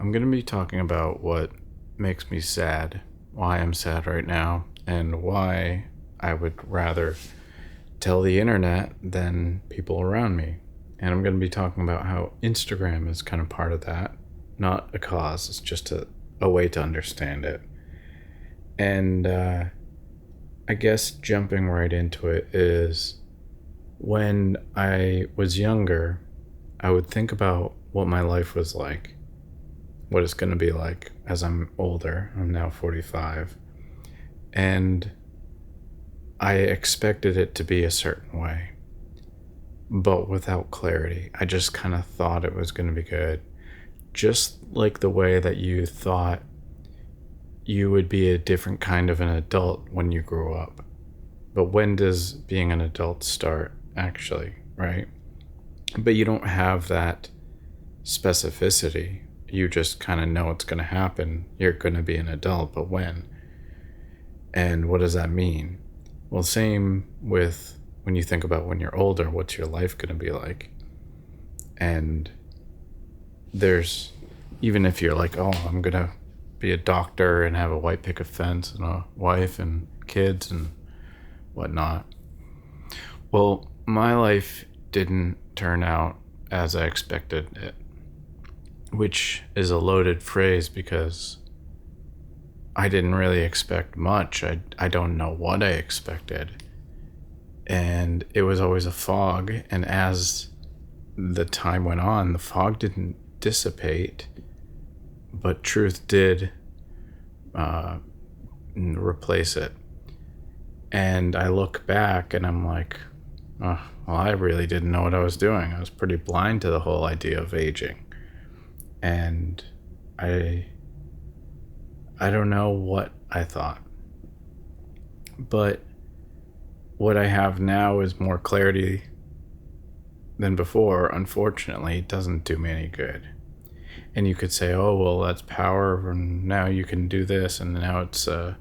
I'm going to be talking about what makes me sad, why I'm sad right now, and why I would rather tell the internet than people around me. And I'm going to be talking about how Instagram is kind of part of that, not a cause, it's just a way to understand it. And I guess jumping right into it is when I was younger, I would think about what my life was like, what it's going to be like as I'm older. I'm now 45. And I expected it to be a certain way, but without clarity. I just kind of thought it was going to be good. Just like the way that you thought you would be a different kind of an adult when you grew up. But when does being an adult start, actually, right? But you don't have that specificity. You just kind of know it's going to happen. You're going to be an adult, but when? And what does that mean? Well, same with when you think about when you're older, what's your life going to be like? And there's, even if you're like, oh, I'm going to be a doctor and have a white picket fence and a wife and kids and whatnot. Well, my life didn't turn out as I expected it, which is a loaded phrase because I didn't really expect much. I don't know what I expected. And it was always a fog. And as the time went on, the fog didn't dissipate, but truth did replace it. And I look back and I'm like, oh, well, I really didn't know what I was doing. I was pretty blind to the whole idea of aging. And I don't know what I thought. But what I have now is more clarity than before. Unfortunately, it doesn't do me any good. And you could say, oh, well, that's power, and now you can do this, and now it's a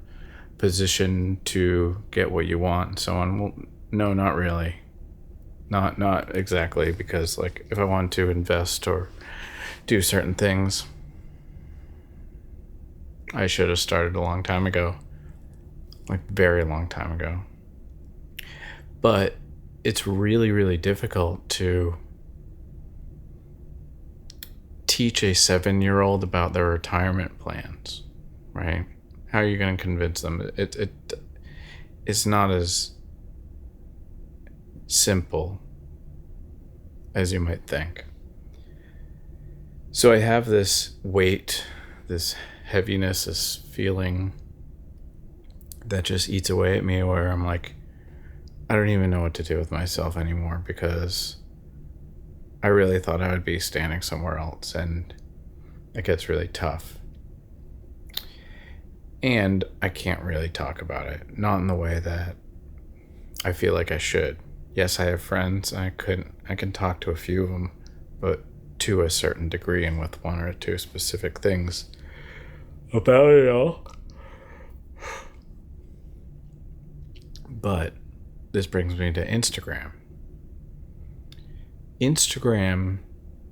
position to get what you want, and so on. Well, no, not really. Not exactly, because like if I want to invest or do certain things, I should have started a long time ago, like very long time ago. But it's really, really difficult to teach a 7-year-old about their retirement plans, right? How are you going to convince them? It's not as simple as you might think. So I have this weight, this heaviness, this feeling that just eats away at me where I'm like, I don't even know what to do with myself anymore because I really thought I would be standing somewhere else, and it gets really tough. And I can't really talk about it, not in the way that I feel like I should. Yes, I have friends, and I can talk to a few of them, but to a certain degree and with one or two specific things about it all. But this brings me to Instagram. Instagram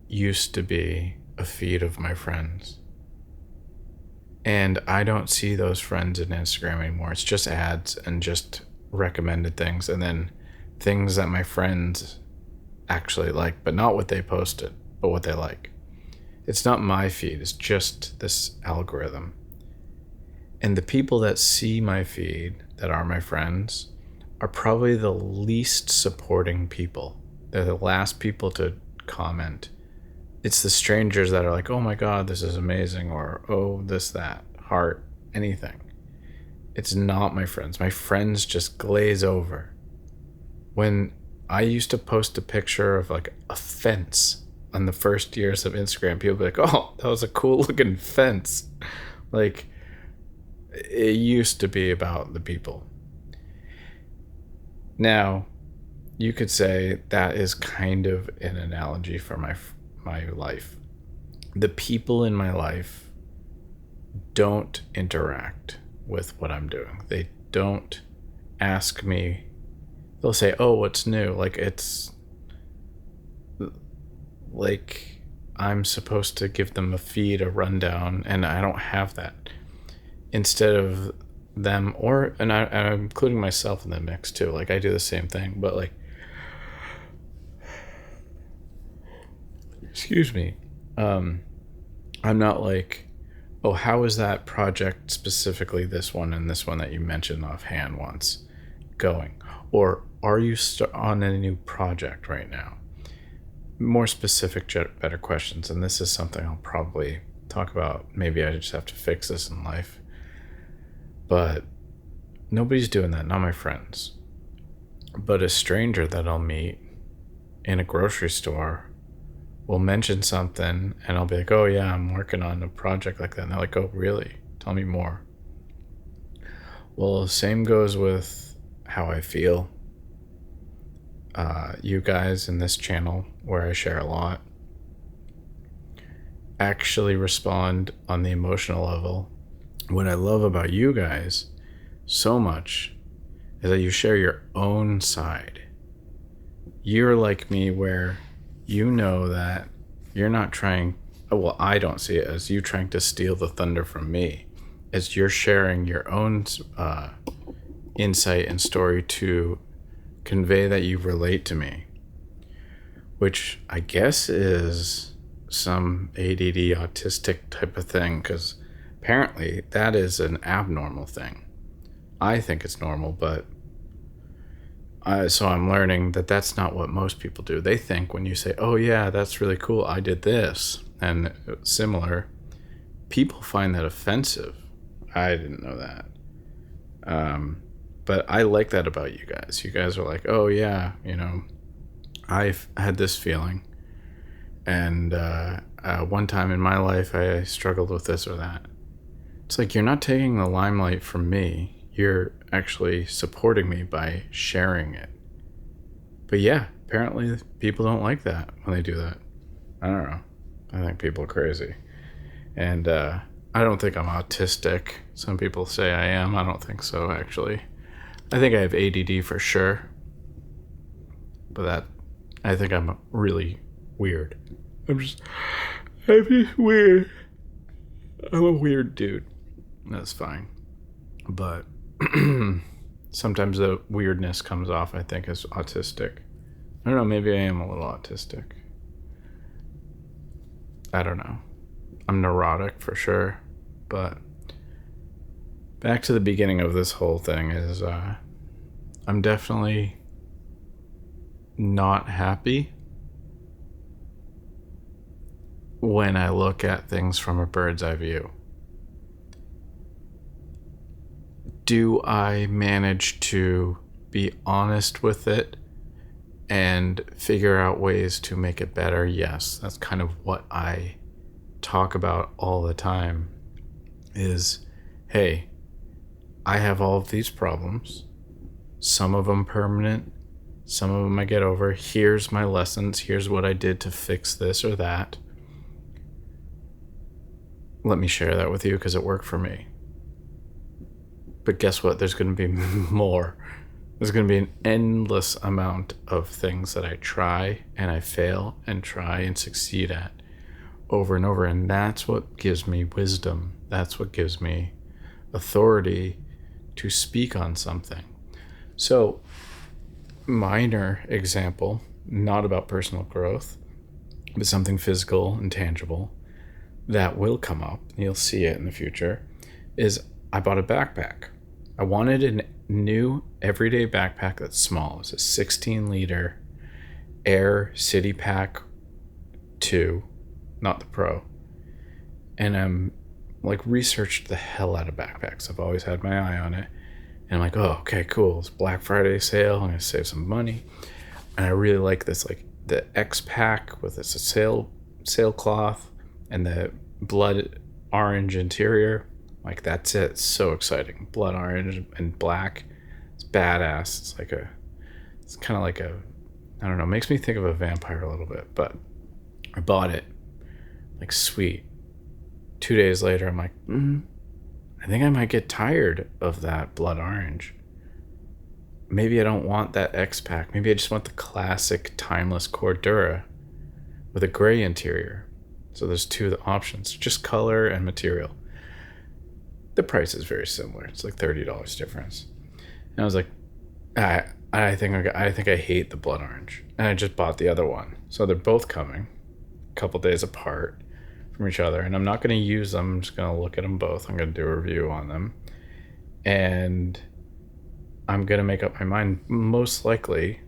used to be a feed of my friends. And I don't see those friends in Instagram anymore. It's just ads and just recommended things, and then things that my friends actually like, but not what they posted, but what they like. It's not my feed, it's just this algorithm. And the people that see my feed that are my friends are probably the least supporting people. They're the last people to comment. It's the strangers that are like, oh my God, this is amazing, or oh, this, that, heart, anything. It's not my friends. My friends just glaze over. When I used to post a picture of like a fence on the first years of Instagram, people would be like, oh, that was a cool looking fence. Like, it used to be about the people. Now, you could say that is kind of an analogy for my life. The people in my life don't interact with what I'm doing. They don't ask me. They'll say, oh, what's new? Like, it's like I'm supposed to give them a feed, a rundown, and I don't have that. Instead of them, and I'm including myself in the mix too. Like, I do the same thing, but like, excuse me, I'm not like, oh, how is that project, specifically this one and this one that you mentioned offhand once, going? Or are you on a new project right now? More specific, better questions. And this is something I'll probably talk about. Maybe I just have to fix this in life. But nobody's doing that, not my friends. But a stranger that I'll meet in a grocery store will mention something, and I'll be like, oh yeah, I'm working on a project like that. And they're like, oh really? Tell me more. Well, same goes with how I feel. You guys in this channel, where I share a lot, actually respond on the emotional level. What I love about you guys so much is that you share your own side. You're like me, where you know that you're not trying, well, I don't see it as you trying to steal the thunder from me, as you're sharing your own insight and story to convey that you relate to me, which I guess is some ADD autistic type of thing, because apparently that is an abnormal thing. I think it's normal, but so I'm learning that that's not what most people do. They think when you say, oh yeah, that's really cool, I did this and similar, people find that offensive. I didn't know that. But I like that about you guys. You guys are like, oh yeah, I've had this feeling, and one time in my life I struggled with this or that. It's like, you're not taking the limelight from me. You're actually supporting me by sharing it. But yeah, apparently people don't like that when they do that. I don't know. I think people are crazy. And I don't think I'm autistic. Some people say I am. I don't think so, actually. I think I have ADD for sure. But I think I'm really weird. I'm just weird. I'm a weird dude. That's fine. But sometimes the weirdness comes off, I think, as autistic. I don't know, maybe I am a little autistic. I don't know. I'm neurotic for sure. But back to the beginning of this whole thing is I'm definitely not happy when I look at things from a bird's eye view. Do I manage to be honest with it and figure out ways to make it better? Yes, that's kind of what I talk about all the time is, hey, I have all of these problems. Some of them permanent, some of them I get over. Here's my lessons. Here's what I did to fix this or that. Let me share that with you because it worked for me. But guess what? There's going to be more. There's going to be an endless amount of things that I try and I fail and try and succeed at over and over. And that's what gives me wisdom. That's what gives me authority to speak on something. So, minor example, not about personal growth, but something physical and tangible that will come up, and you'll see it in the future, is I bought a backpack. I wanted a new everyday backpack that's small. It's a 16-liter Air City Pack 2, not the Pro. And I'm like researched the hell out of backpacks. I've always had my eye on it. And I'm like, oh, okay, cool. It's Black Friday sale. I'm going to save some money. And I really like this, like the X Pack with this sailcloth and the blood orange interior. Like, that's it. It's so exciting. Blood orange and black. It's badass. It's kind of like I don't know, makes me think of a vampire a little bit. But I bought it. Like, sweet. 2 days later, I'm like, I think I might get tired of that blood orange. Maybe I don't want that X Pack. Maybe I just want the classic timeless Cordura with a gray interior. So there's two options, just color and material. The price is very similar. It's like $30 difference. And I was like, I think I hate the blood orange. And I just bought the other one. So they're both coming a couple days apart from each other. And I'm not going to use them. I'm just going to look at them both. I'm going to do a review on them. And I'm going to make up my mind. Most likely,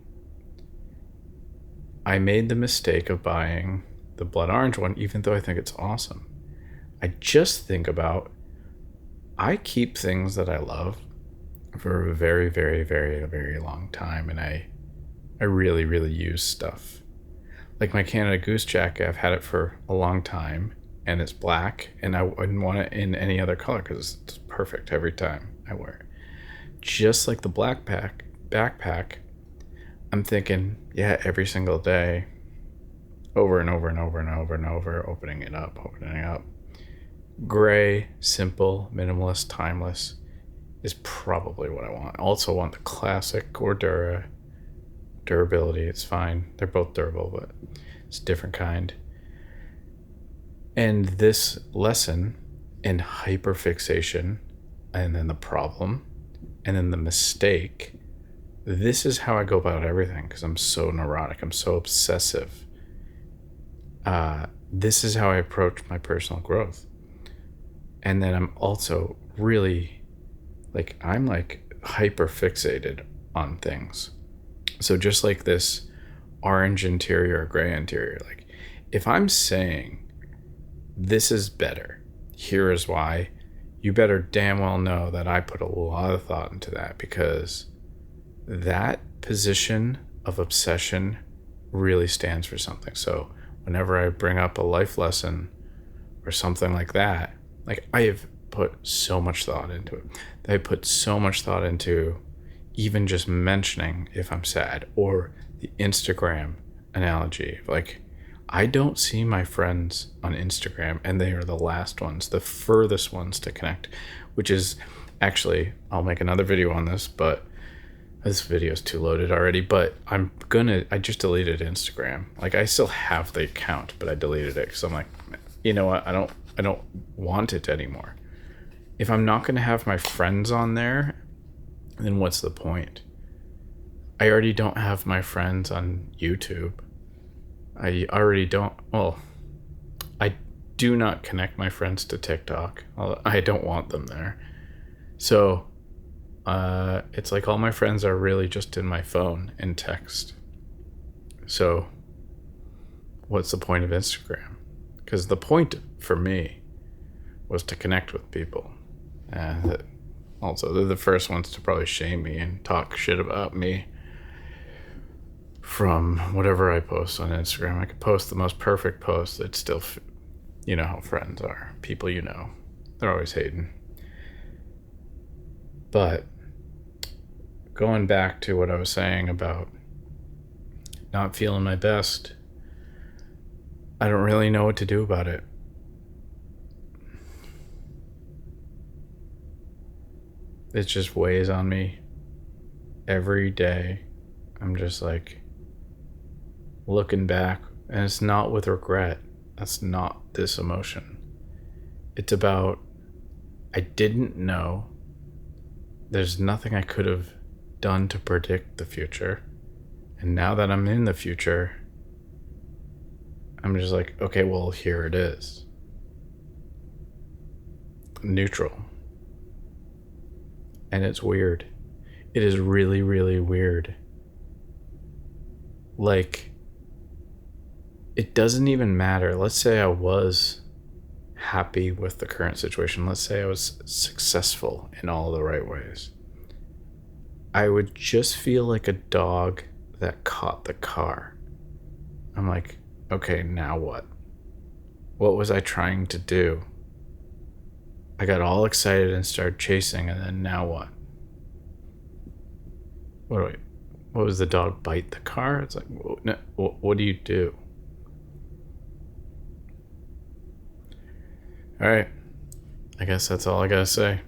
I made the mistake of buying the blood orange one, even though I think it's awesome. I just think about, I keep things that I love for a very, very, very, very long time. And I really, really use stuff. Like my Canada Goose jacket, I've had it for a long time and it's black, and I wouldn't want it in any other color because it's perfect every time I wear it. Just like the backpack, I'm thinking, yeah, every single day, over and over and over and over and over, opening it up. Gray, simple, minimalist, timeless is probably what I want. I also want the classic Cordura durability. It's fine. They're both durable, but it's a different kind. And this lesson in hyperfixation, and then the problem, and then the mistake, this is how I go about everything because I'm so neurotic. I'm so obsessive. This is how I approach my personal growth. And then I'm also really I'm hyper fixated on things. So just like this orange interior or gray interior, like if I'm saying this is better, here is why, you better damn well know that I put a lot of thought into that, because that position of obsession really stands for something. So whenever I bring up a life lesson or something like that, like I have put so much thought into it. I put so much thought into even just mentioning if I'm sad, or the Instagram analogy. Like, I don't see my friends on Instagram, and they are the last ones, the furthest ones to connect, which is actually, I'll make another video on this, but this video is too loaded already, but I just deleted Instagram. Like, I still have the account, but I deleted it because I'm like, you know what? I don't want it anymore. If I'm not going to have my friends on there, then what's the point? I already don't have my friends on YouTube. I already don't. Well, I do not connect my friends to TikTok. I don't want them there. So it's like all my friends are really just in my phone and text. So what's the point of Instagram? Because the point for me was to connect with people. Also, they're the first ones to probably shame me and talk shit about me from whatever I post on Instagram. I could post the most perfect post. It's still, you know how friends are. People you know. They're always hating. But going back to what I was saying about not feeling my best, I don't really know what to do about it. It just weighs on me every day. I'm just like looking back, and it's not with regret. That's not this emotion. It's about, I didn't know. There's nothing I could have done to predict the future. And now that I'm in the future, I'm just like, okay, well, here it is. Neutral. And it's weird. It is really, really weird. Like, it doesn't even matter. Let's say I was happy with the current situation. Let's say I was successful in all the right ways. I would just feel like a dog that caught the car. I'm like, okay, now what? What was I trying to do? I got all excited and started chasing, and then now what? What was the dog bite the car? It's like, what do you do? All right. I guess that's all I gotta say.